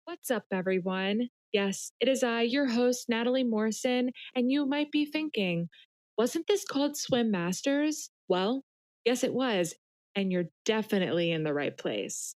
What's up, everyone? Yes, it is I, your host, Natalie Morrison, and you might be thinking, wasn't this called Swim Masters? Well, yes, it was, and you're definitely in the right place.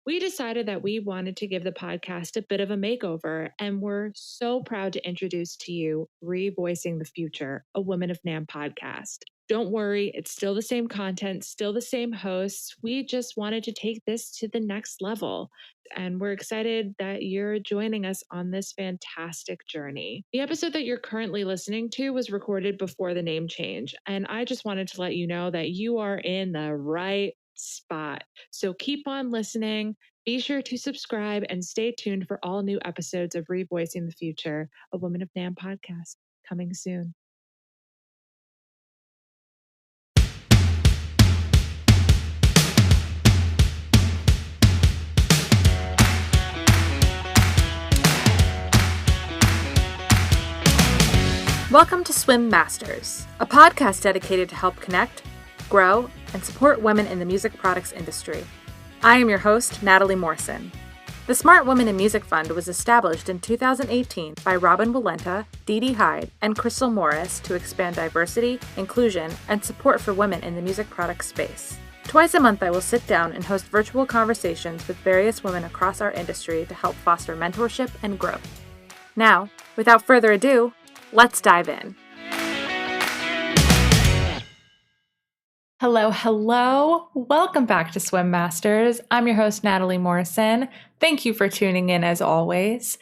We decided that we wanted to give the podcast a bit of a makeover, and we're so proud to introduce to you ReVoicing the Future, a Women of NAM podcast. Don't worry, it's still the same content, still the same hosts. We just wanted to take this to the next level. And we're excited that you're joining us on this fantastic journey. The episode that you're currently listening to was recorded before the name change. And I just wanted to let you know that you are in the right spot. So keep on listening. Be sure to subscribe and stay tuned for all new episodes of ReVoicing the Future, a Women of NAM podcast, coming soon. Welcome to Swim Masters, a podcast dedicated to help connect, grow, and support women in the music products industry. I am your host, Natalie Morrison. The Smart Women in Music Fund was established in 2018 by Robin Walenta, Dee Dee Hyde, and Crystal Morris to expand diversity, inclusion, and support for women in the music products space. Twice a month, I will sit down and host virtual conversations with various women across our industry to help foster mentorship and growth. Now, without further ado, let's dive in. Hello. Welcome back to Swim Masters. I'm your host, Natalie Morrison. Thank you for tuning in as always.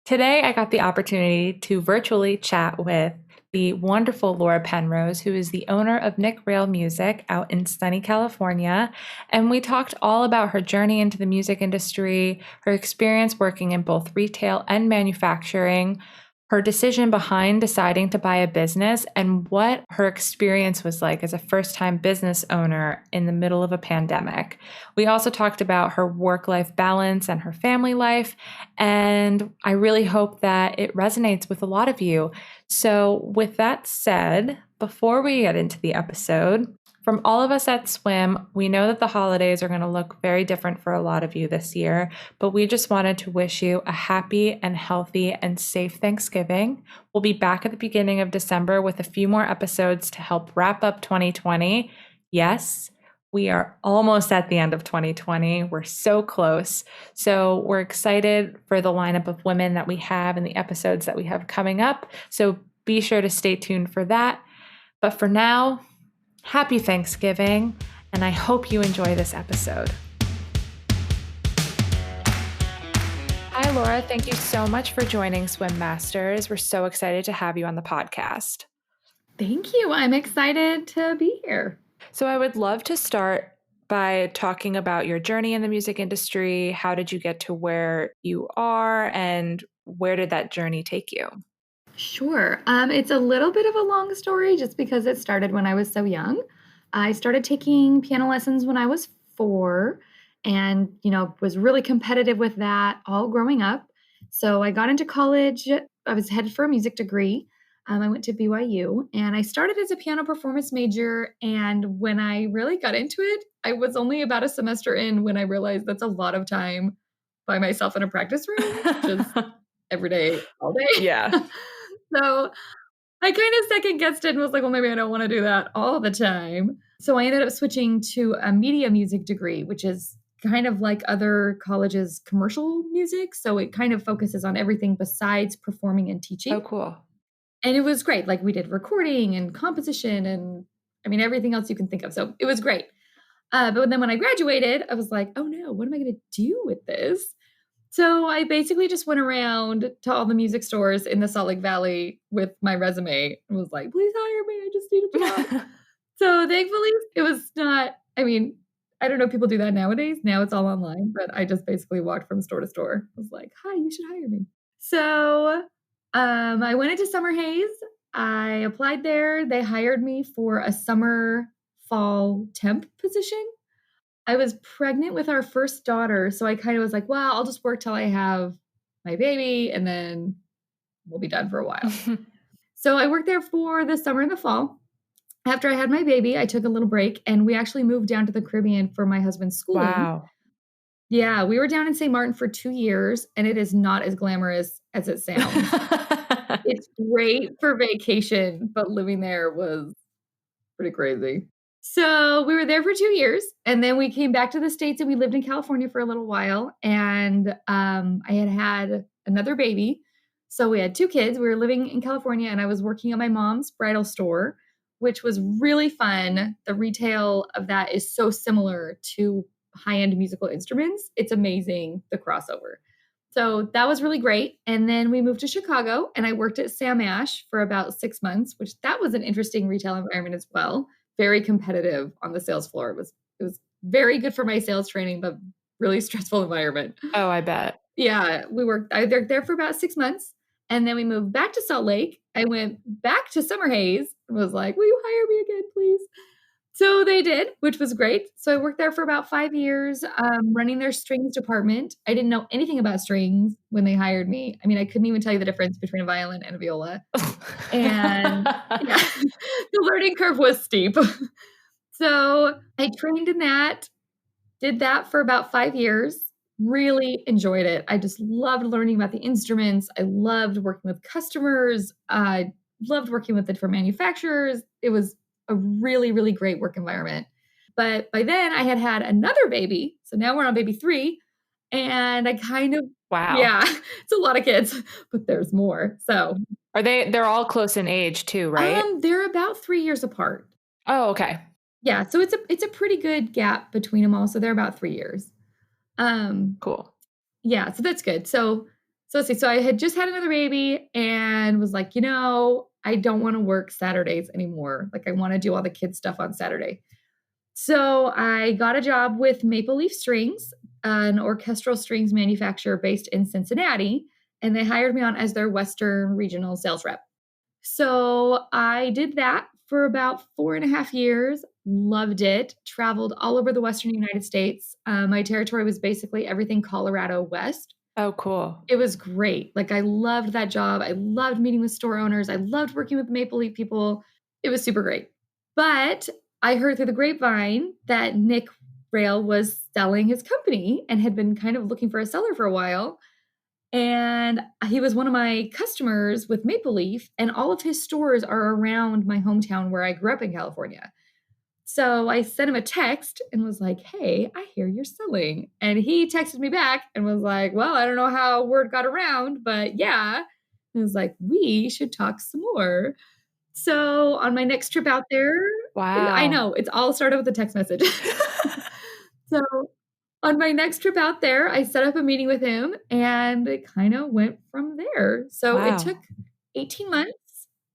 Today, I got the opportunity to virtually chat with the wonderful Laura Penrose, who is the owner of Nick Rail Music out in sunny California. And we talked all about her journey into the music industry, her experience working in both retail and manufacturing, her decision behind deciding to buy a business, and what her experience was like as a first-time business owner in the middle of a pandemic. We also talked about her work-life balance and her family life, and I really hope that it resonates with a lot of you. So with that said, before we get into the episode, from all of us at Swim, we know that the holidays are going to look very different for a lot of you this year, but we just wanted to wish you a happy and healthy and safe Thanksgiving. We'll be back at the beginning of December with a few more episodes to help wrap up 2020. Yes, we are almost at the end of 2020. We're so close. So we're excited for the lineup of women that we have and the episodes that we have coming up. So be sure to stay tuned for that. But for now, happy Thanksgiving, and I hope you enjoy this episode. Hi, Laura. Thank you so much for joining Swim Masters. We're so excited to have you on the podcast. Thank you. I'm excited to be here. So I would love to start by talking about your journey in the music industry. How did you get to where you are, and where did that journey take you? Sure. It's a little bit of a long story just because it started when I was so young. I started taking piano lessons when I was 4 and, was really competitive with that all growing up. So I got into college. I was headed for a music degree. I went to BYU and I started as a piano performance major. And when I really got into it, I was only about a semester in when I realized that's a lot of time by myself in a practice room, just every day, all day. Yeah. So I kind of second guessed it and was like, well, maybe I don't want to do that all the time. So I ended up switching to a media music degree, which is kind of like other colleges' commercial music. So it kind of focuses on everything besides performing and teaching. Oh, cool. And it was great. Like we did recording and composition and everything else you can think of. So it was great. But then when I graduated, I was like, oh no, what am I going to do with this? So I basically just went around to all the music stores in the Salt Lake Valley with my resume and was like, please hire me. I just need a job. So thankfully it was not, I don't know if people do that nowadays. Now it's all online, but I just basically walked from store to store. I was like, hi, you should hire me. So I went into Summer Haze. I applied there. They hired me for a summer fall temp position. I was pregnant with our first daughter, so I kind of was like, well, I'll just work till I have my baby, and then we'll be done for a while. So I worked there for the summer and the fall. After I had my baby, I took a little break, and we actually moved down to the Caribbean for my husband's schooling. Wow. Yeah, we were down in St. Martin for 2 years, and it is not as glamorous as it sounds. It's great for vacation, but living there was pretty crazy. So, we were there for 2 years, and then we came back to the States, and we lived in California for a little while, and, I had another baby. So, we had 2 kids, we were living in California, and I was working at my mom's bridal store, which was really fun. The retail of that is so similar to high-end musical instruments. It's amazing, the crossover. So, that was really great, and then we moved to Chicago, and I worked at Sam Ash for about 6 months, which that was an interesting retail environment as well. Very competitive on the sales floor. It was very good for my sales training, but really stressful environment. Oh, I bet. Yeah, I worked there for about 6 months, and then we moved back to Salt Lake. I went back to Summer Haze and was like, "Will you hire me again, please?" So they did, which was great. So I worked there for about 5 years, running their strings department. I didn't know anything about strings when they hired me. I mean, I couldn't even tell you the difference between a violin and a viola. And yeah, the learning curve was steep. So I trained in that, did that for about 5 years, really enjoyed it. I just loved learning about the instruments. I loved working with customers. I loved working with the different manufacturers. It was a really, really great work environment. But by then I had had another baby. So now we're on baby 3. And I kind of, Wow. yeah, it's a lot of kids, but there's more. So, They're all close in age too, right? they're about 3 years apart. Oh, okay. Yeah, so it's a pretty good gap between them all, so they're about 3 years. Um, Cool. yeah, so that's good. So let's see, so I had just had another baby and was like, I don't wanna work Saturdays anymore, like, I wanna do all the kids stuff on Saturday. So I got a job with Maple Leaf Strings, an orchestral strings manufacturer based in Cincinnati, and they hired me on as their Western regional sales rep. So I did that for about 4.5 years, loved it, traveled all over the Western United States. My territory was basically everything Colorado West. Oh, cool. It was great. Like, I loved that job. I loved meeting with store owners. I loved working with Maple Leaf people. It was super great. But I heard through the grapevine that Nick Rail was selling his company and had been kind of looking for a seller for a while. And he was one of my customers with Maple Leaf, and all of his stores are around my hometown where I grew up in California. So I sent him a text and was like, "Hey, I hear you're selling." And he texted me back and was like, "Well, I don't know how word got around, but yeah." And I was like, "We should talk some more." So on my next trip out there, I Wow. know, it's all started with a text message. So on my next trip out there, I set up a meeting with him and it kind of went from there. So it took Wow. 18 months.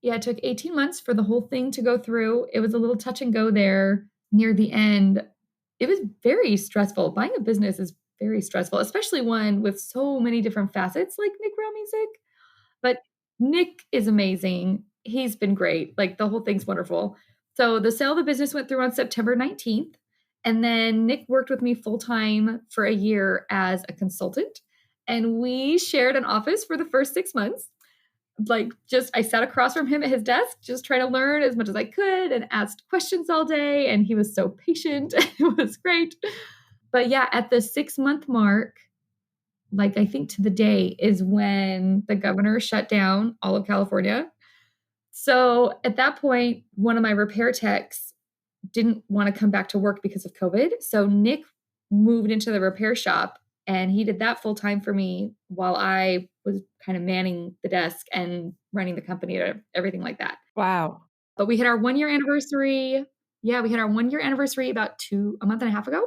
Yeah, it took 18 months for the whole thing to go through. It was a little touch and go there near the end. It was very stressful. Buying a business is very stressful, especially one with so many different facets like Nick Rail Music. But Nick is amazing. He's been great. Like, the whole thing's wonderful. So the sale of the business went through on September 19th. And then Nick worked with me full time for a year as a consultant. And we shared an office for the first 6 months. Like, just I sat across from him at his desk, just trying to learn as much as I could and asked questions all day. And he was so patient. It was great. But yeah, at the 6-month mark, like, I think to the day is when the governor shut down all of California. So at that point, one of my repair techs didn't want to come back to work because of COVID. So Nick moved into the repair shop and he did that full time for me while I was kind of manning the desk and running the company and everything like that. Wow. But we hit our 1 year anniversary. Yeah, we hit our 1 year anniversary about a month and a half ago.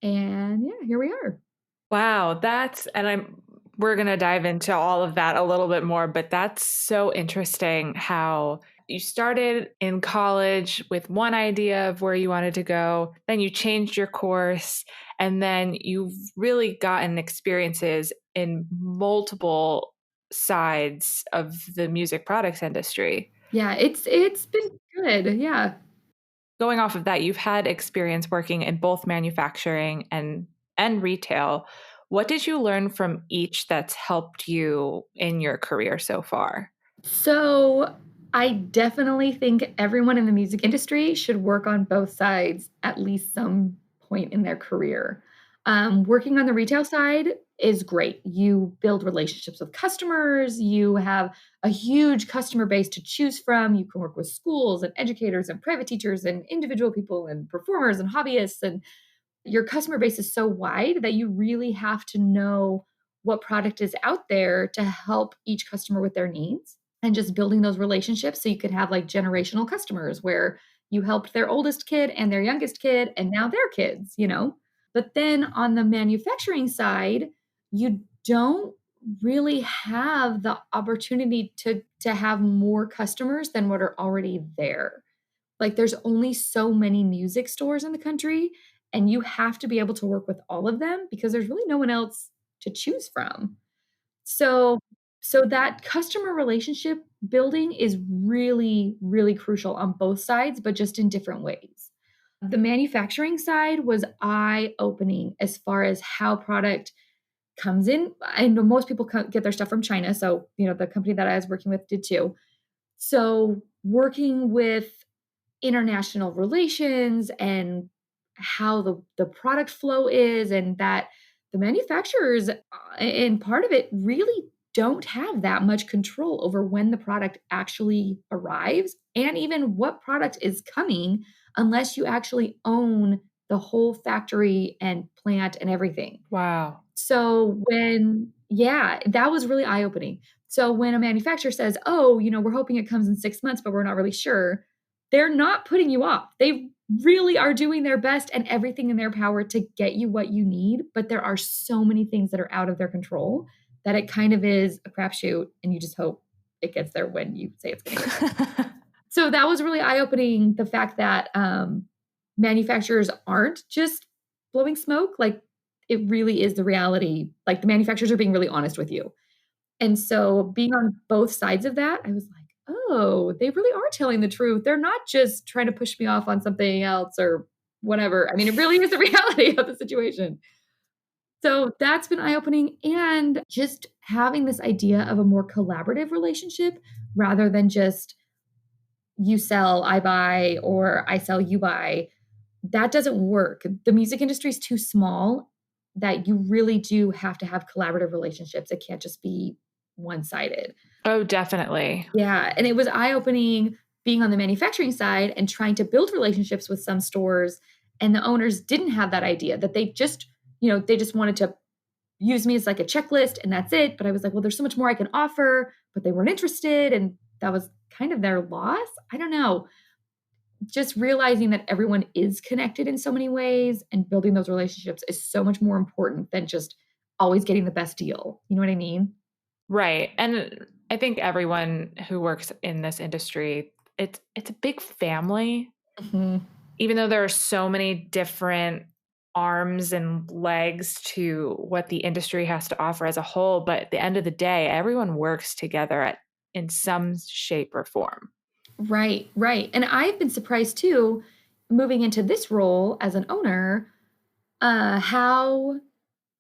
And yeah, here we are. Wow. We're going to dive into all of that a little bit more, but that's so interesting how you started in college with one idea of where you wanted to go, then you changed your course, and then you've really gotten experiences in multiple sides of the music products industry. Yeah, it's been good. Yeah. Going off of that, you've had experience working in both manufacturing and retail. What did you learn from each that's helped you in your career so far? So I definitely think everyone in the music industry should work on both sides at least some point in their career. Working on the retail side is great. You build relationships with customers. You have a huge customer base to choose from. You can work with schools and educators and private teachers and individual people and performers and hobbyists. And your customer base is so wide that you really have to know what product is out there to help each customer with their needs, and just building those relationships so you could have like generational customers where you helped their oldest kid and their youngest kid and now their kids, you know? But then on the manufacturing side, you don't really have the opportunity to have more customers than what are already there. Like there's only so many music stores in the country, and you have to be able to work with all of them because there's really no one else to choose from. So so that customer relationship building is really, really crucial on both sides, but just in different ways. The manufacturing side was eye-opening as far as how product comes in. I know most people get their stuff from China, so, you know, the company that I was working with did too. So, working with international relations and how the product flow is, and that the manufacturers and part of it really don't have that much control over when the product actually arrives and even what product is coming unless you actually own the whole factory and plant and everything. Wow. So yeah, that was really eye opening. So when a manufacturer says, oh, you know, we're hoping it comes in 6 months, but we're not really sure, they're not putting you off. They really are doing their best and everything in their power to get you what you need. But there are so many things that are out of their control that it kind of is a crapshoot, and you just hope it gets there when you say it's going to get there. So that was really eye opening. The fact that manufacturers aren't just blowing smoke, like it really is the reality. Like the manufacturers are being really honest with you. And so being on both sides of that, I was like, oh, they really are telling the truth. They're not just trying to push me off on something else or whatever. I mean, it really is the reality of the situation. So that's been eye opening, and just having this idea of a more collaborative relationship rather than just you sell, I buy, or I sell, you buy. That doesn't work. The music industry is too small that you really do have to have collaborative relationships. It can't just be one-sided. Oh, definitely. Yeah. And it was eye-opening being on the manufacturing side and trying to build relationships with some stores. And the owners didn't have that idea, that they just, you know, they just wanted to use me as like a checklist and that's it. But I was like, well, there's so much more I can offer, but they weren't interested. And that was kind of their loss. I don't know. Just realizing that everyone is connected in so many ways and building those relationships is so much more important than just always getting the best deal. You know what I mean? Right. And I think everyone who works in this industry, it's a big family. Mhm. Even though there are so many different arms and legs to what the industry has to offer as a whole, but at the end of the day, everyone works together in some shape or form. Right, right. And I've been surprised too, moving into this role as an owner, how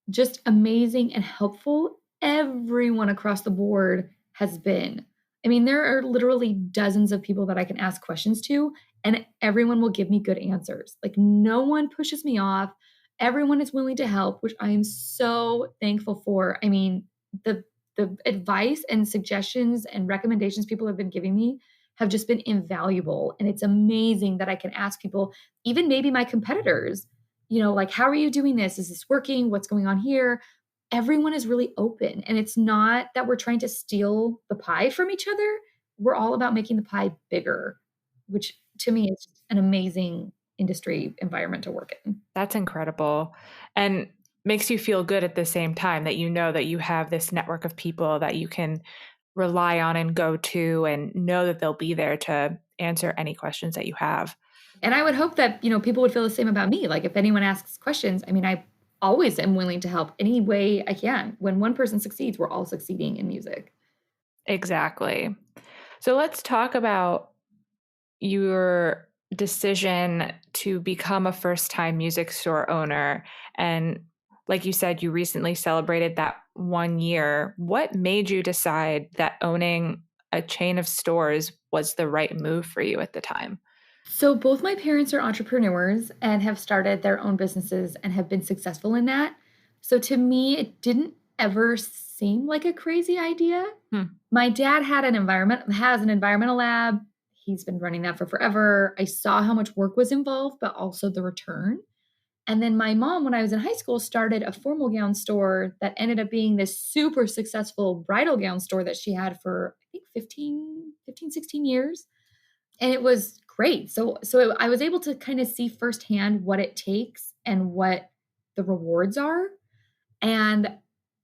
just amazing and helpful everyone across the board has been. I mean, there are literally dozens of people that I can ask questions to, and everyone will give me good answers. Like, no one pushes me off. Everyone is willing to help, which I am so thankful for. I mean, the the advice and suggestions and recommendations people have been giving me have just been invaluable. And it's amazing that I can ask people, even maybe my competitors, you know, like, how are you doing this? Is this working? What's going on here? Everyone is really open. And it's not that we're trying to steal the pie from each other. We're all about making the pie bigger, which to me is an amazing industry environment to work in. That's incredible. And makes you feel good at the same time that you know that you have this network of people that you can rely on and go to and know that they'll be there to answer any questions that you have. And I would hope that, you know, people would feel the same about me. Like if anyone asks questions, I mean, I always am willing to help any way I can. When one person succeeds, we're all succeeding in music. Exactly. So let's talk about your decision to become a first-time music store owner. And like you said, you recently celebrated that 1 year. What made you decide that owning a chain of stores was the right move for you at the time? So both my parents are entrepreneurs and have started their own businesses and have been successful in that. So to me, it didn't ever seem like a crazy idea. Hmm. My dad has an environmental lab. He's been running that for forever. I saw how much work was involved, but also the return. And then my mom, when I was in high school, started a formal gown store that ended up being this super successful bridal gown store that she had for, I think, 16 years. And it was great. So I was able to kind of see firsthand what it takes and what the rewards are. And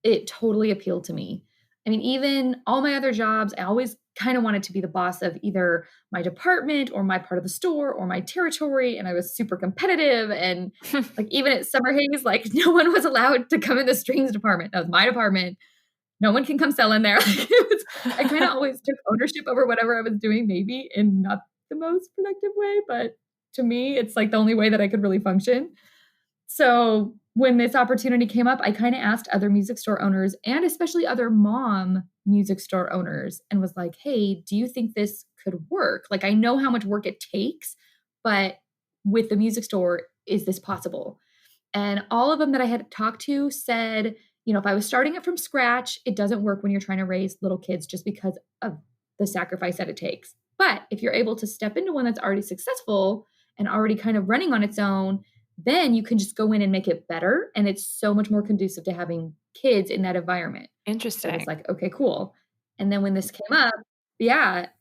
it totally appealed to me. I mean, even all my other jobs, I always kind of wanted to be the boss of either my department or my part of the store or my territory. And I was super competitive. And like even at Summer Haze, like no one was allowed to come in the strings department. That was my department. No one can come sell in there. I kind of always took ownership over whatever I was doing, maybe in not the most productive way, but to me, it's like the only way that I could really function. So when this opportunity came up, I kind of asked other music store owners and especially other mom music store owners and was like, hey, do you think this could work? Like, I know how much work it takes, but with the music store, is this possible? And all of them that I had talked to said, if I was starting it from scratch, it doesn't work when you're trying to raise little kids just because of the sacrifice that it takes. But if you're able to step into one that's already successful and already kind of running on its own, then you can just go in and make it better. And it's so much more conducive to having kids in that environment. So Interesting. it's like, okay, cool. And then when this came up, that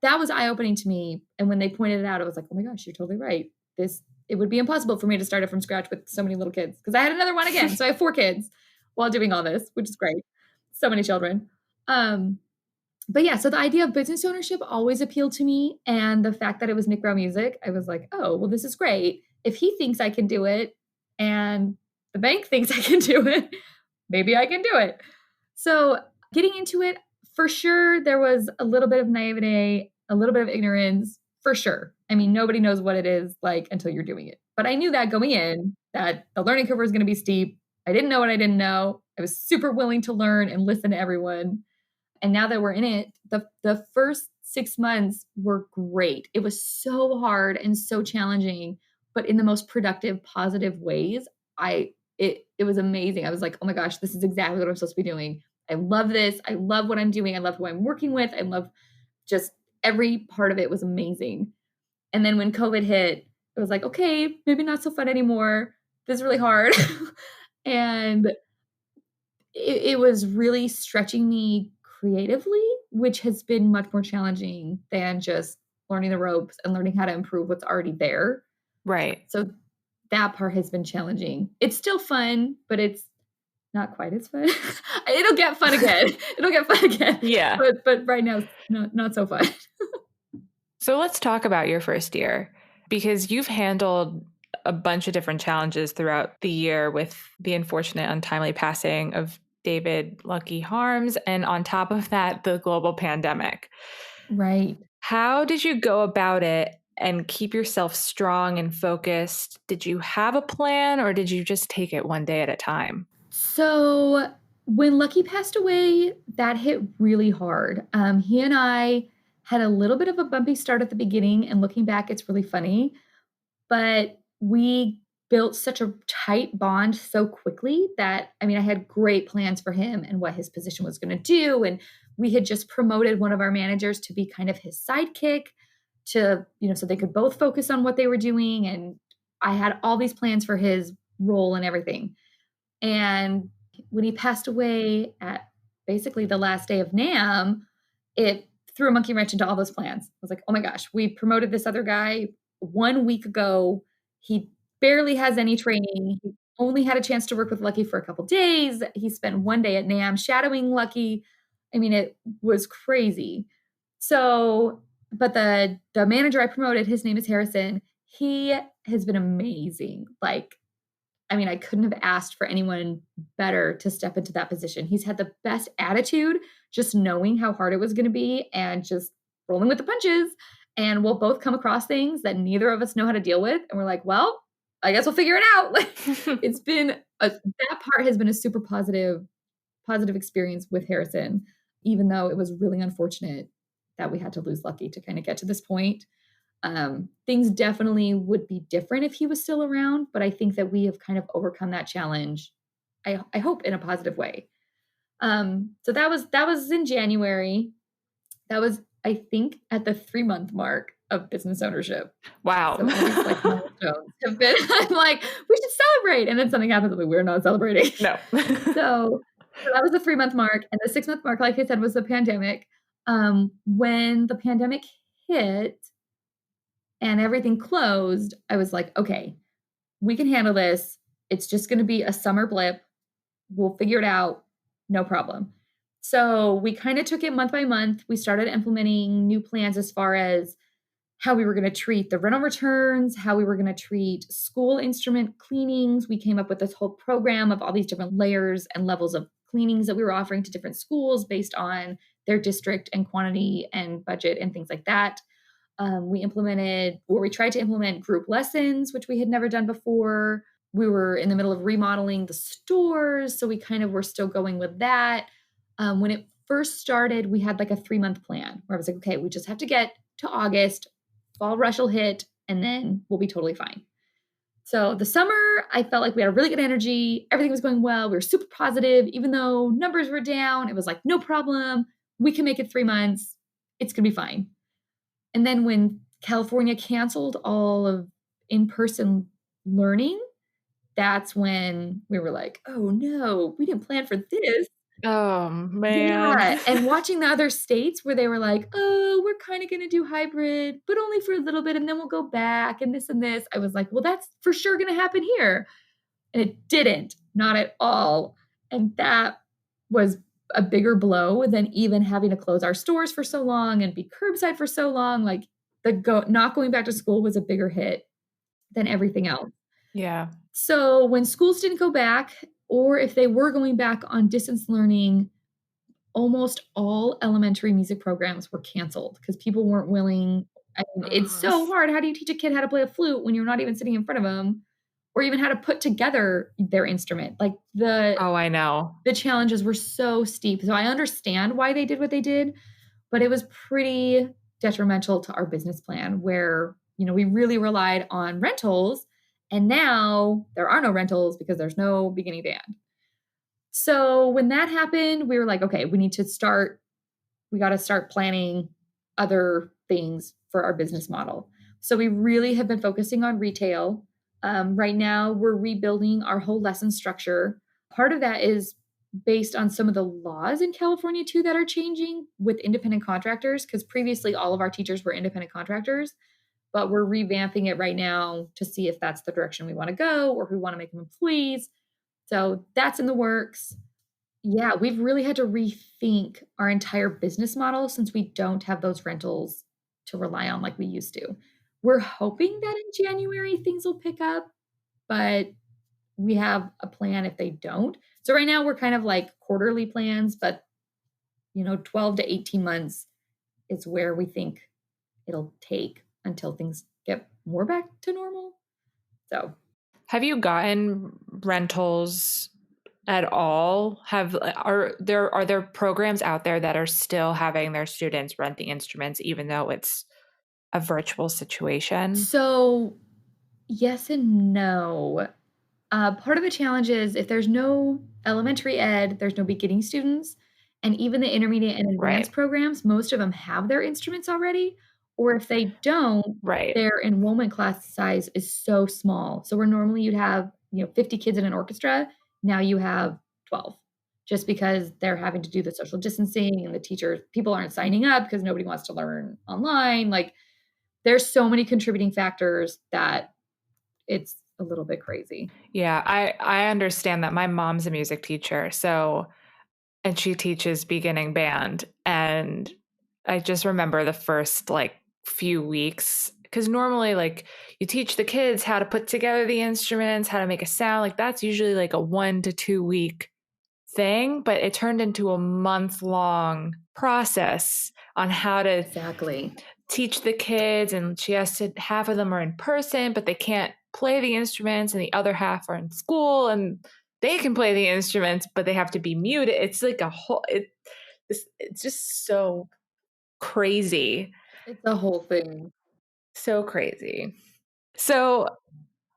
was eye-opening to me. And when they pointed it out, I was like, oh my gosh, you're totally right. It would be impossible for me to start it from scratch with so many little kids because I had another one again. So I have 4 kids while doing all this, which is great. So many children. But yeah, so the idea of business ownership always appealed to me. And the fact that it was Nick Brown Music, I was like, oh, well, this is great. If he thinks I can do it and the bank thinks I can do it, maybe I can do it. So getting into it, for sure, there was a little bit of naivete, a little bit of ignorance, for sure. I mean, nobody knows what it is like until you're doing it. But I knew that going in, that the learning curve was going to be steep. I didn't know what I didn't know. I was super willing to learn and listen to everyone. And now that we're in it, the first 6 months were great. It was so hard and so challenging, but in the most productive, positive ways. It was amazing. I was like, oh my gosh, this is exactly what I'm supposed to be doing. I love this. I love what I'm doing. I love who I'm working with. I love just every part of it was amazing. And then when COVID hit, it was like, okay, maybe not so fun anymore. This is really hard. And it was really stretching me creatively, which has been much more challenging than just learning the ropes and learning how to improve what's already there. Right. So that part has been challenging. It's still fun, but it's not quite as fun. It'll get fun again. Yeah. But right now, not so fun. So let's talk about your first year because you've handled a bunch of different challenges throughout the year with the unfortunate untimely passing of David Lucky Harms. And on top of that, the global pandemic. Right. How did you go about it and keep yourself strong and focused? Did you have a plan or did you just take it one day at a time? So when Lucky passed away, that hit really hard. He and I had a little bit of a bumpy start at the beginning, and looking back, it's really funny. But we built such a tight bond so quickly that, I had great plans for him and what his position was going to do. And we had just promoted one of our managers to be kind of his sidekick to, so they could both focus on what they were doing. And I had all these plans for his role and everything. And when he passed away at basically the last day of NAMM, it threw a monkey wrench into all those plans. I was like, oh my gosh, we promoted this other guy 1 week ago. He barely has any training. He only had a chance to work with Lucky for a couple days. He spent 1 day at NAMM shadowing Lucky. It was crazy. So, but the manager I promoted, his name is Harrison. He has been amazing. I couldn't have asked for anyone better to step into that position. He's had the best attitude, just knowing how hard it was going to be and just rolling with the punches. And we'll both come across things that neither of us know how to deal with. And we're like, well, I guess we'll figure it out. It's been that part has been a super positive experience with Harrison, even though it was really unfortunate that we had to lose Lucky to kind of get to this point. Things definitely would be different if he was still around, but I think that we have kind of overcome that challenge. I hope in a positive way. So that was in January. That was, I think, at the 3-month mark of business ownership. Wow. So all these like milestones have been, I'm like, we should celebrate. And then something happens, I'm like, we're not celebrating. No. So that was the 3-month mark. And the 6-month mark, like I said, was the pandemic. When the pandemic hit and everything closed, I was like, okay, we can handle this. It's just going to be a summer blip. We'll figure it out. No problem. So we kind of took it month by month. We started implementing new plans as far as how we were going to treat the rental returns, how we were going to treat school instrument cleanings. We came up with this whole program of all these different layers and levels of cleanings that we were offering to different schools based on their district and quantity and budget and things like that. We tried to implement group lessons, which we had never done before. We were in the middle of remodeling the stores, so we kind of were still going with that. When it first started, we had like a 3-month plan where I was like, okay, we just have to get to August, fall rush will hit, and then we'll be totally fine. So the summer, I felt like we had a really good energy. Everything was going well. We were super positive. Even though numbers were down, it was like, no problem. We can make it 3 months. It's going to be fine. And then when California canceled all of in-person learning, that's when we were like, oh no, we didn't plan for this. Oh, man. Yeah. And watching the other states where they were like, oh, we're kind of going to do hybrid, but only for a little bit, and then we'll go back and this and this. I was like, well, that's for sure going to happen here. And it didn't, not at all. And that was a bigger blow than even having to close our stores for so long and be curbside for so long. Like not going back to school was a bigger hit than everything else. Yeah. So when schools didn't go back, or if they were going back on distance learning, almost all elementary music programs were canceled because people weren't willing. I mean, it's so hard. How do you teach a kid how to play a flute when you're not even sitting in front of them? Or even how to put together their instrument. Like I know. the challenges were so steep. So I understand why they did what they did, but it was pretty detrimental to our business plan where, we really relied on rentals, and now there are no rentals because there's no beginning band. So when that happened, we were like, okay, we got to start planning other things for our business model. So we really have been focusing on retail. Right now, we're rebuilding our whole lesson structure. Part of that is based on some of the laws in California, too, that are changing with independent contractors, because previously all of our teachers were independent contractors, but we're revamping it right now to see if that's the direction we want to go or if we want to make them employees. So that's in the works. Yeah, we've really had to rethink our entire business model since we don't have those rentals to rely on like we used to. We're hoping that in January things will pick up, but we have a plan if they don't. So right now we're kind of like quarterly plans, but 12 to 18 months is where we think it'll take until things get more back to normal. So, have you gotten rentals at all? Are there programs out there that are still having their students rent the instruments even though it's a virtual situation? So yes and no. Part of the challenge is if there's no elementary ed, there's no beginning students, and even the intermediate and advanced programs, most of them have their instruments already. Or if they don't, their enrollment class size is so small. So where normally you'd have 50 kids in an orchestra, now you have 12, just because they're having to do the social distancing and people aren't signing up because nobody wants to learn online. Like there's so many contributing factors that it's a little bit crazy. Yeah, I understand that. My mom's a music teacher, and she teaches beginning band. And I just remember the first few weeks, because normally you teach the kids how to put together the instruments, how to make a sound. That's usually a 1 to 2 week thing, but it turned into a month-long process on how to teach the kids. And half of them are in person, but they can't play the instruments, and the other half are in school and they can play the instruments, but they have to be muted. It's it's just so crazy. It's a whole thing. So crazy. So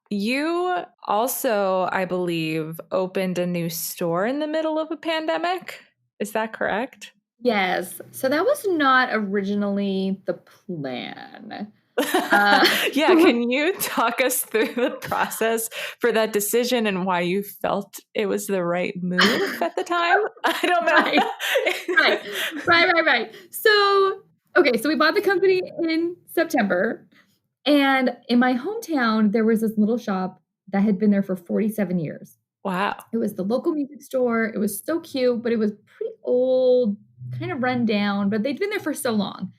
you also, I believe, opened a new store in the middle of a pandemic. Is that correct? Yes. So that was not originally the plan. Uh, Yeah, can you talk us through the process for that decision and why you felt it was the right move at the time? I don't right, know. right, right. So, okay, so we bought the company in September. And in my hometown, there was this little shop that had been there for 47 years. Wow. It was the local music store. It was so cute, but it was pretty old, kind of run down, but they'd been there for so long.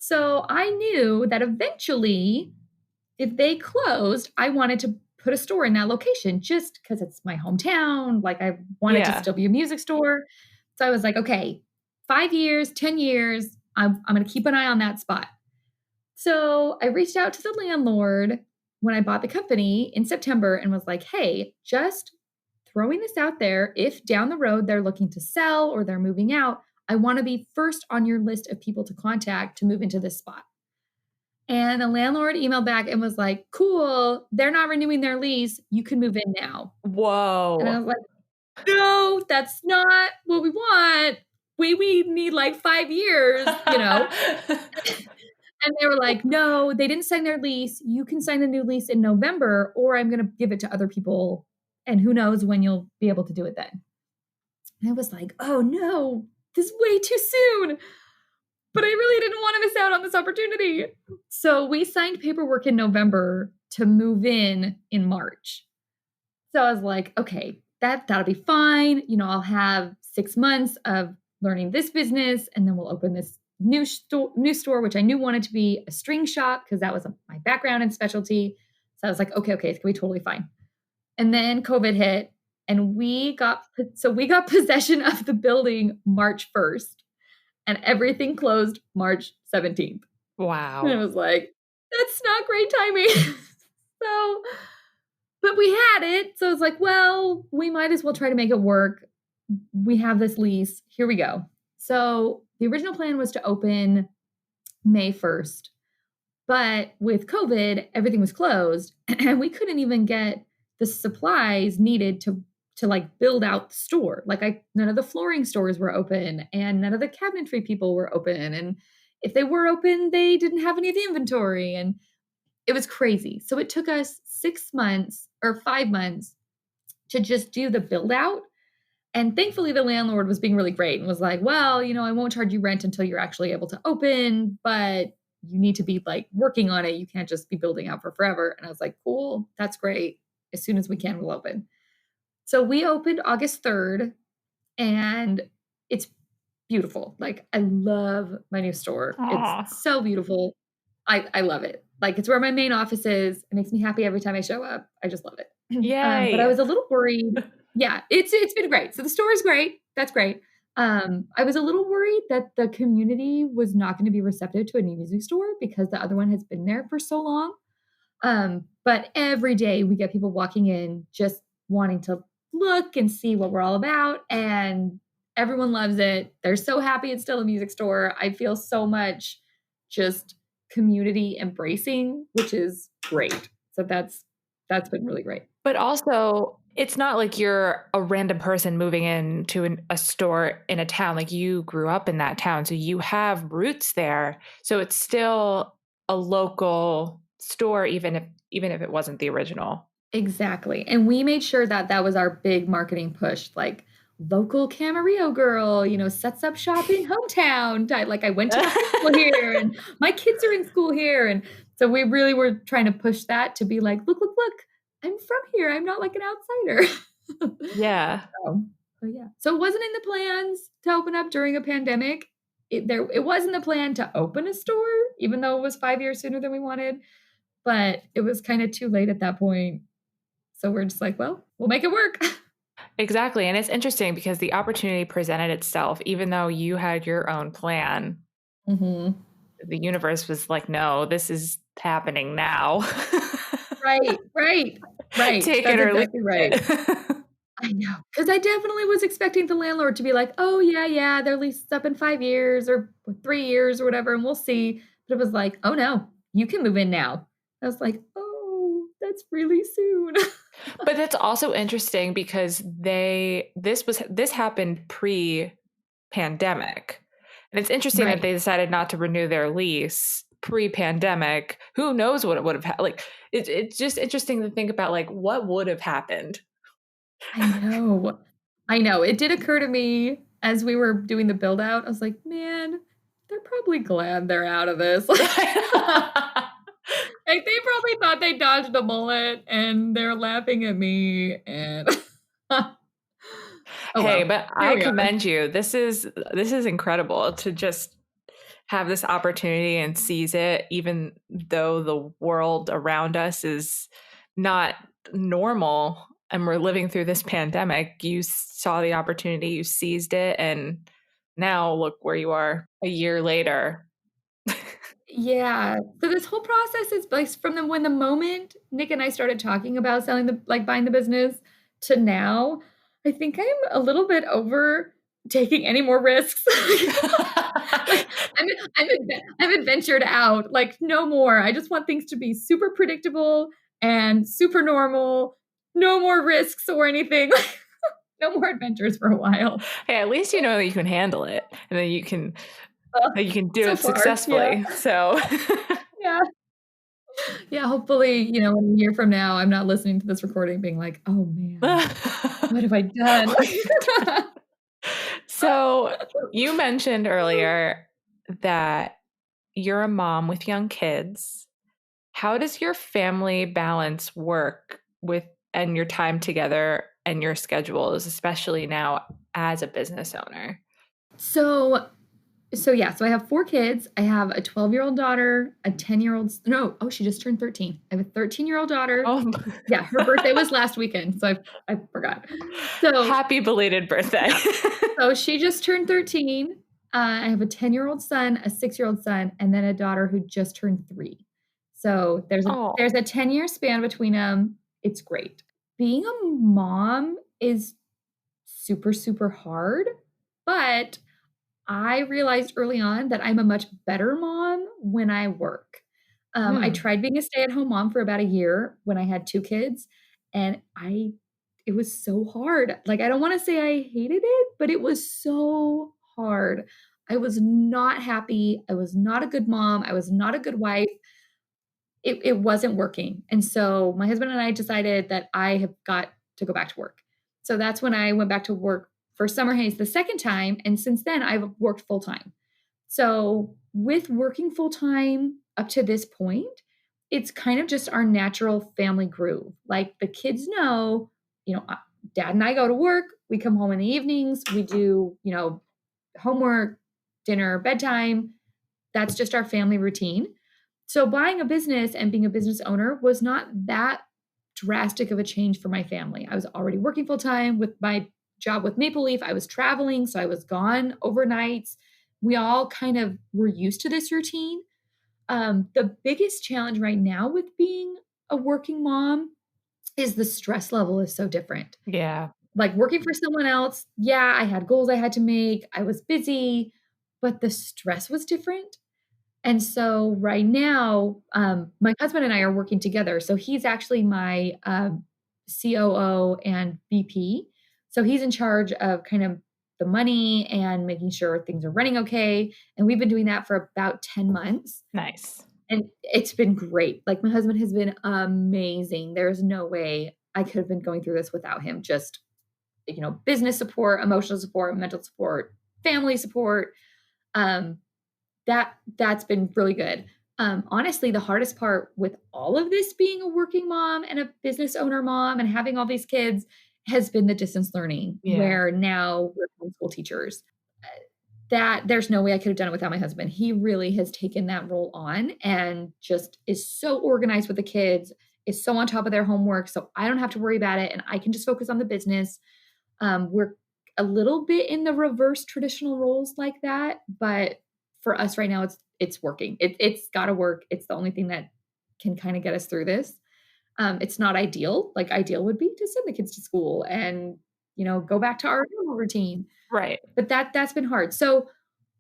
So I knew that eventually, if they closed, I wanted to put a store in that location just because it's my hometown. Like I wanted to Yeah. still be a music store. So I was like, okay, 5 years, 10 years, I'm going to keep an eye on that spot. So I reached out to the landlord when I bought the company in September and was like, hey, just throwing this out there. If down the road they're looking to sell or they're moving out, I want to be first on your list of people to contact to move into this spot. And the landlord emailed back and was like, cool, they're not renewing their lease. You can move in now. And I Whoa. was like, no, that's not what we want. We need like 5 years, you know? And they were like, no, they didn't sign their lease. You can sign a new lease in November, or I'm going to give it to other people. And who knows when you'll be able to do it then. And I was like, oh no, this is way too soon. But I really didn't want to miss out on this opportunity. So we signed paperwork in November to move in March. So I was like, okay, that'll be fine. You know, I'll have 6 months of learning this business, and then we'll open this new store, which I knew wanted to be a string shop because that was my background and specialty. So I was like, okay, it's gonna be totally fine. And then COVID hit, and we got possession of the building March 1st, and everything closed March 17th. And I Wow. was like, that's not great timing. So, but we had it. So it's like, well, we might as well try to make it work. We have this lease. Here we go. So the original plan was to open May 1st. But with COVID, everything was closed and we couldn't even get the supplies needed to like build out the store. None of the flooring stores were open and none of the cabinetry people were open. And if they were open, they didn't have any of the inventory. And it was crazy. So it took us 6 months or 5 months to just do the build out. And thankfully, the landlord was being really great and was like, well, you know, I won't charge you rent until you're actually able to open, but you need to be like working on it. You can't just be building out for forever. And I was like, cool, that's great. As soon as we can, we'll open. So we opened August 3rd and it's beautiful. Like, I love my new store. Aw. It's so beautiful. I love it. Like, it's where my main office is. It makes me happy every time I show up. I just love it. But I Yay. was a little worried. Yeah, it's been great. So the store is great. That's great. I was a little worried that the community was not going to be receptive to a new music store because the other one has been there for so long. But every day we get people walking in just wanting to look and see what we're all about, and everyone loves it. They're so happy it's still a music store. I feel so much just community embracing, which is great. So that's been really great. But also, it's not like you're a random person moving into a store in a town. Like you grew up in that town, so you have roots there. So it's still a local store, even if it wasn't the original. Exactly. And we made sure that that was our big marketing push, like local Camarillo girl, you know, sets up shop in hometown. Like I went to the high school here and my kids are in school here. And so we really were trying to push that to be like, look, I'm from here. I'm not like an outsider. Yeah. So yeah. So it wasn't in the plans to open up during a pandemic. It wasn't the plan to open a store, even though it was 5 years sooner than we wanted. But it was kind of too late at that point. So we're just like, well, we'll make it work. Exactly. And it's interesting because the opportunity presented itself, even though you had your own plan. Mm-hmm. The universe was like, no, this is happening now. Right. Take That's it or exactly leave right. it. I know. Because I definitely was expecting the landlord to be like, oh, their lease is up in 5 years or 3 years or whatever, and we'll see. But it was like, oh, no, you can move in now. I was like, oh, that's really soon. But that's also interesting because this happened pre-pandemic. And it's interesting that Right. they decided not to renew their lease pre-pandemic. Who knows what it would have had? Like it's just interesting to think about like what would have happened. I know. I know. It did occur to me as we were doing the build out. I was like, man, they're probably glad they're out of this. Like they probably thought they dodged a bullet and they're laughing at me and oh Hey, well. but Here I we are. commend you. This is incredible to just have this opportunity and seize it, even though the world around us is not normal and we're living through this pandemic. You saw the opportunity, you seized it, and now look where you are a year later. Yeah. So this whole process is like from when the moment Nick and I started talking about selling buying the business to now, I think I'm a little bit over taking any more risks. Like I'm adventured out. Like no more. I just want things to be super predictable and super normal. No more risks or anything. No more adventures for a while. Hey, at least you know that you can handle it and then you can do So it far, yeah, successfully. So yeah. Yeah, hopefully, in a year from now, I'm not listening to this recording being like, "Oh, man, what have I done?" So you mentioned earlier that you're a mom with young kids. How does your family balance work with and your time together and your schedules, especially now as a business owner? So so I have 4 kids. I have a 12-year-old daughter, a 10-year-old no, oh, she just turned 13. I have a 13-year-old daughter. Oh, Yeah, her birthday was last weekend, so I forgot. So happy belated birthday. so she just turned 13. I have a 10-year-old son, a 6-year-old son, and then a daughter who just turned 3. So Oh, there's a 10-year span between them. It's great. Being a mom is super, super hard, but I realized early on that I'm a much better mom when I work. I hmm. tried being a stay-at-home mom for about a year when I had 2 kids, and it was so hard. Like, I don't wanna say I hated it, but it was so hard. I was not happy. I was not a good mom. I was not a good wife. It wasn't working, and so my husband and I decided that I have got to go back to work. So that's when I went back to work for Summer Hayes the second time, and since then, I've worked full-time. So, with working full-time up to this point, it's kind of just our natural family groove. Like, the kids know, dad and I go to work, we come home in the evenings, we do, homework, dinner, bedtime. That's just our family routine. So buying a business and being a business owner was not that drastic of a change for my family. I was already working full time with my job with Maple Leaf. I was traveling, so I was gone overnights. We all kind of were used to this routine. The biggest challenge right now with being a working mom is the stress level is so different. Yeah. Like working for someone else, yeah, I had goals I had to make, I was busy, but the stress was different. And so right now, my husband and I are working together. So he's actually my COO and VP. So he's in charge of kind of the money and making sure things are running okay. And we've been doing that for about 10 months. Nice. And it's been great. Like my husband has been amazing. There's no way I could have been going through this without him. Just, business support, emotional support, mental support, family support. Um, that's been really good. Honestly, the hardest part with all of this being a working mom and a business owner mom and having all these kids has been the distance learning, Yeah. where now we're homeschool teachers. That there's no way I could have done it without my husband. He really has taken that role on and just is so organized with the kids, is so on top of their homework. So I don't have to worry about it and I can just focus on the business. We're a little bit in the reverse traditional roles like that, but for us right now, it's working. It's got to work. It's the only thing that can kind of get us through this. It's not ideal. Like ideal would be to send the kids to school and go back to our normal routine. Right. But that's been hard. So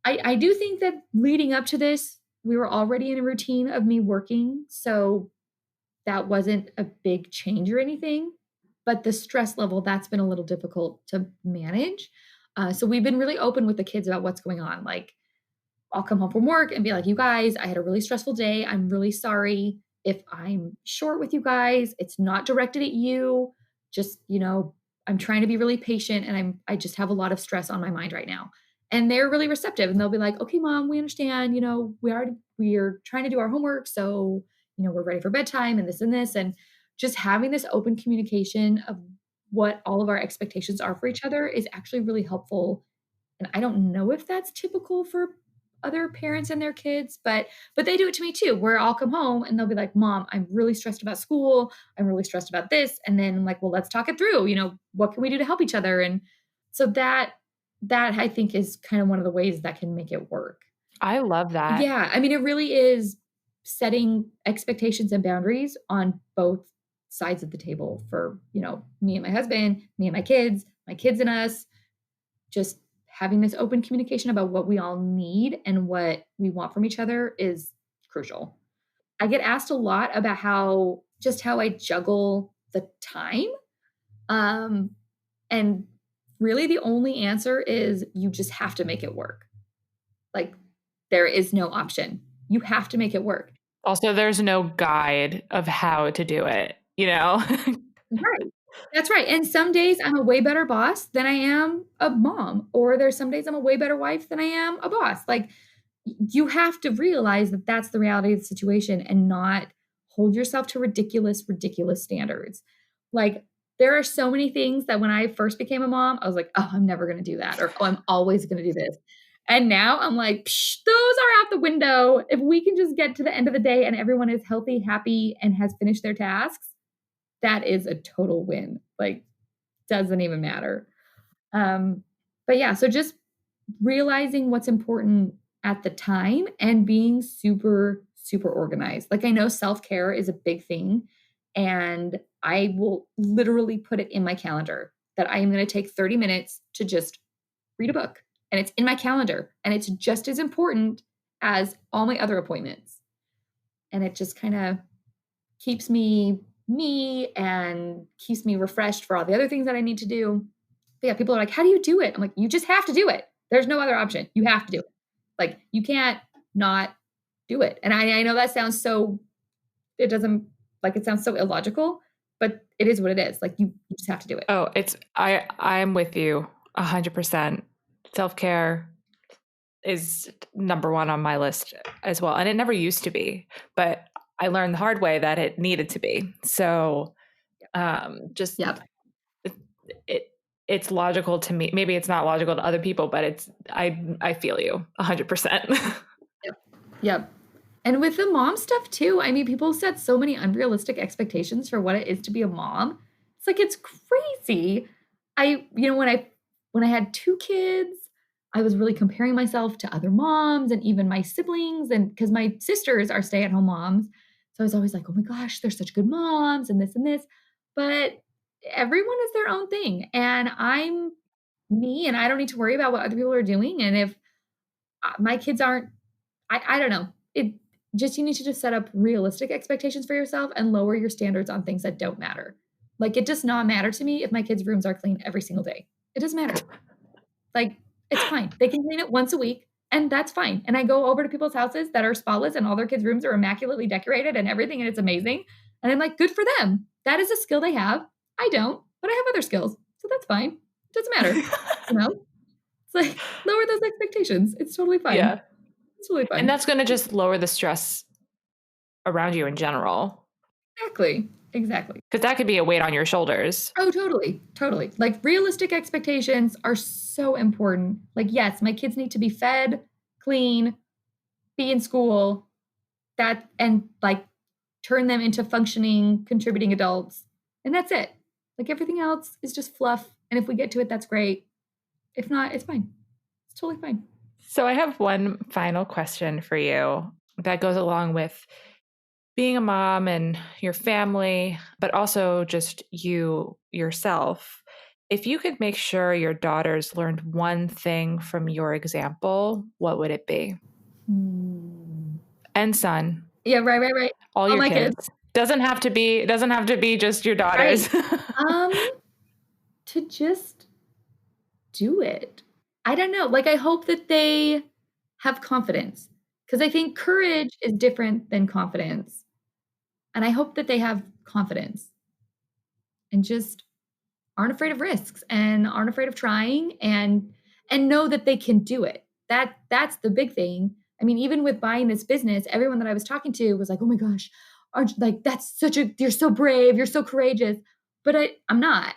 I do think that leading up to this, we were already in a routine of me working. So that wasn't a big change or anything. But the stress level, that's been a little difficult to manage. So we've been really open with the kids about what's going on. Like, I'll come home from work and be like, you guys, I had a really stressful day. I'm really sorry if I'm short with you guys. It's not directed at you. Just, I'm trying to be really patient and I just have a lot of stress on my mind right now. And they're really receptive and they'll be like, okay, mom, we understand, we're trying to do our homework. So, we're ready for bedtime and this and this. And just having this open communication of what all of our expectations are for each other is actually really helpful. And I don't know if that's typical for other parents and their kids, but they do it to me too, where I'll come home and they'll be like, Mom, I'm really stressed about school. I'm really stressed about this. And then I'm like, well, let's talk it through. What can we do to help each other? And so that I think is kind of one of the ways that can make it work. I love that. Yeah. I mean, it really is setting expectations and boundaries on both sides of the table for, me and my husband, me and my kids and us, just having this open communication about what we all need and what we want from each other is crucial. I get asked a lot about how I juggle the time. And really the only answer is you just have to make it work. Like, there is no option. You have to make it work. Also, there's no guide of how to do it, Right. That's right. And some days I'm a way better boss than I am a mom, or there's some days I'm a way better wife than I am a boss. Like, you have to realize that that's the reality of the situation and not hold yourself to ridiculous standards. Like, there are so many things that when I first became a mom, I was like, oh, I'm never going to do that. Or, oh, I'm always going to do this. And now I'm like, psh, those are out the window. If we can just get to the end of the day and everyone is healthy, happy, and has finished their tasks, that is a total win. Like, doesn't even matter. But yeah, so just realizing what's important at the time and being super, super organized. Like, I know self-care is a big thing, and I will literally put it in my calendar that I am going to take 30 minutes to just read a book, and it's in my calendar, and it's just as important as all my other appointments. And it just kind of keeps me and keeps me refreshed for all the other things that I need to do. But yeah, people are like, how do you do it? I'm like, you just have to do it. There's no other option. You have to do it. Like, you can't not do it. And I know that sounds so, it sounds so illogical, but it is what it is. Like, you just have to do it. Oh, I'm with you 100%. Self-care is number one on my list as well. And it never used to be, but I learned the hard way that it needed to be. So just it's logical to me. Maybe it's not logical to other people, but I feel you 100%. Yep. And with the mom stuff too, I mean, people set so many unrealistic expectations for what it is to be a mom. It's like, it's crazy. When I had 2 kids, I was really comparing myself to other moms and even my siblings, and because my sisters are stay-at-home moms. So I was always like, oh my gosh, they're such good moms and this and this. But everyone is their own thing. And I'm me, and I don't need to worry about what other people are doing. And if my kids aren't, I don't know. You need to just set up realistic expectations for yourself and lower your standards on things that don't matter. Like, it does not matter to me if my kids' rooms are clean every single day. It doesn't matter. Like, it's fine. They can clean it once a week, and that's fine. And I go over to people's houses that are spotless and all their kids' rooms are immaculately decorated and everything, and it's amazing. And I'm like, good for them. That is a skill they have. I don't, but I have other skills. So that's fine. It doesn't matter. It's like, lower those expectations. It's totally fine. Yeah. It's totally fine. And that's going to just lower the stress around you in general. Exactly. Because that could be a weight on your shoulders. Oh, totally. Like, realistic expectations are so important. Like, yes, my kids need to be fed, clean, be in school, and like turn them into functioning, contributing adults. And that's it. Like, everything else is just fluff. And if we get to it, that's great. If not, it's fine. It's totally fine. So I have one final question for you that goes along with being a mom and your family, but also just you yourself. If you could make sure your daughters learned one thing from your example, what would it be? And son. Yeah, right. All your my kids. Doesn't have to be just your daughters. Right. To just do it. I don't know. Like, I hope that they have confidence, because I think courage is different than confidence. And I hope that they have confidence and just aren't afraid of risks and aren't afraid of trying, and know that they can do it. That's the big thing. I mean, even with buying this business, everyone that I was talking to was like, "Oh my gosh, that's you're so brave, you're so courageous." But I'm not.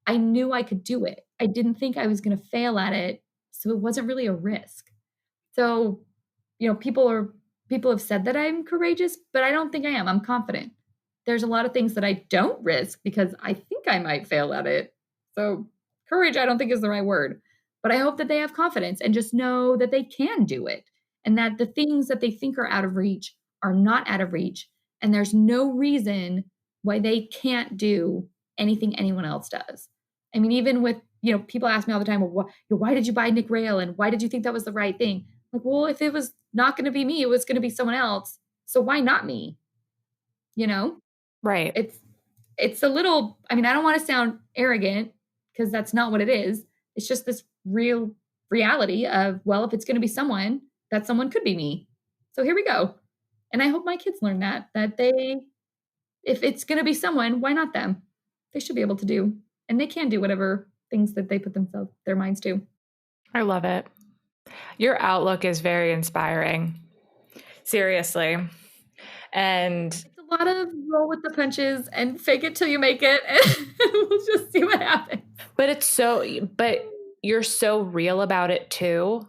I knew I could do it. I didn't think I was going to fail at it, so it wasn't really a risk. So, people have said that I'm courageous, but I don't think I am. I'm confident. There's a lot of things that I don't risk because I think I might fail at it. So, courage I don't think is the right word. But I hope that they have confidence and just know that they can do it, and that the things that they think are out of reach are not out of reach, and there's no reason why they can't do anything anyone else does. I mean, even with, people ask me all the time, well, why did you buy Nick Rail, and why did you think that was the right thing? Like, well, if it was not going to be me, it was going to be someone else. So why not me? You know, Right. it's a little, I mean, I don't want to sound arrogant, because that's not what it is. It's just this real reality of, well, if it's going to be someone, that someone could be me. So here we go. And I hope my kids learn that if it's going to be someone, why not them? They should be able to do, and they can do whatever things that they put their minds to. I love it. Your outlook is very inspiring. Seriously. And it's a lot of roll with the punches and fake it till you make it, and we'll just see what happens. But you're so real about it too.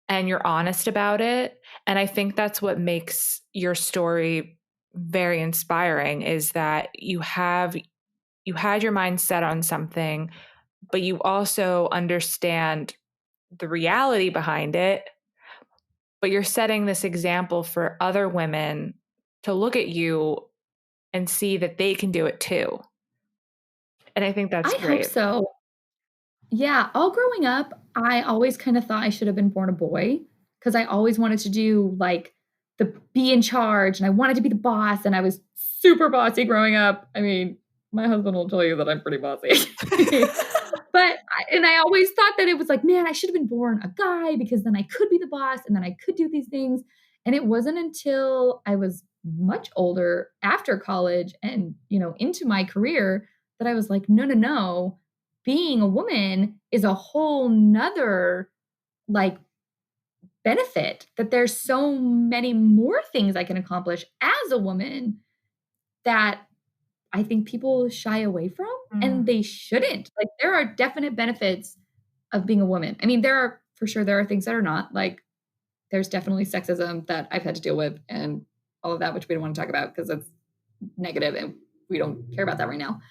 And you're honest about it. And I think that's what makes your story very inspiring, is that you had your mind set on something, but you also understand the reality behind it. But you're setting this example for other women to look at you and see that they can do it too. And I think that's great. I hope so. Yeah, all growing up, I always kind of thought I should have been born a boy, because I always wanted to do be in charge, and I wanted to be the boss, and I was super bossy growing up. I mean, my husband will tell you that I'm pretty bossy. But I always thought that it was like, man, I should have been born a guy, because then I could be the boss and then I could do these things. And it wasn't until I was much older, after college and, into my career, that I was like, no. Being a woman is a whole nother benefit, that there's so many more things I can accomplish as a woman that I think people shy away from, and they shouldn't. Like, there are definite benefits of being a woman. I mean, there are things that are not. Like, there's definitely sexism that I've had to deal with and all of that, which we don't want to talk about because it's negative and we don't care about that right now.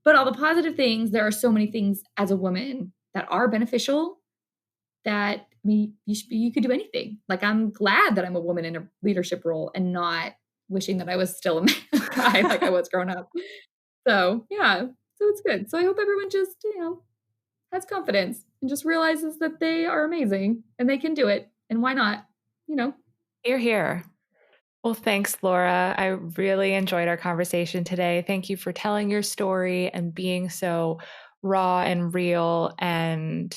But all the positive things, there are so many things as a woman that are beneficial, that, I mean, you could do anything. Like, I'm glad that I'm a woman in a leadership role and not wishing that I was still a guy like I was growing up. So, yeah. So it's good. So I hope everyone just, has confidence and just realizes that they are amazing and they can do it. And why not? You're here. Well, thanks, Laura. I really enjoyed our conversation today. Thank you for telling your story and being so raw and real and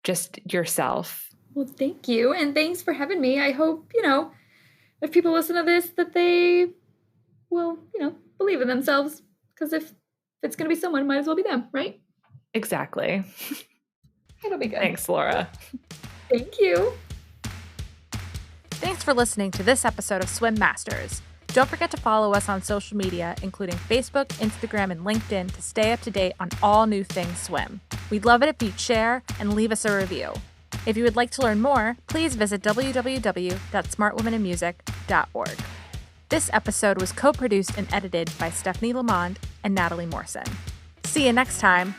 just yourself. Well, thank you. And thanks for having me. I hope, if people listen to this, that they will, believe in themselves. Because if it's going to be someone, might as well be them, right? Exactly. It'll be good. Thanks, Laura. Thank you. Thanks for listening to this episode of Swim Masters. Don't forget to follow us on social media, including Facebook, Instagram, and LinkedIn, to stay up to date on all new things swim. We'd love it if you'd share and leave us a review. If you would like to learn more, please visit www.smartwomeninmusic.org. This episode was co-produced and edited by Stephanie Lamond and Natalie Morrison. See you next time.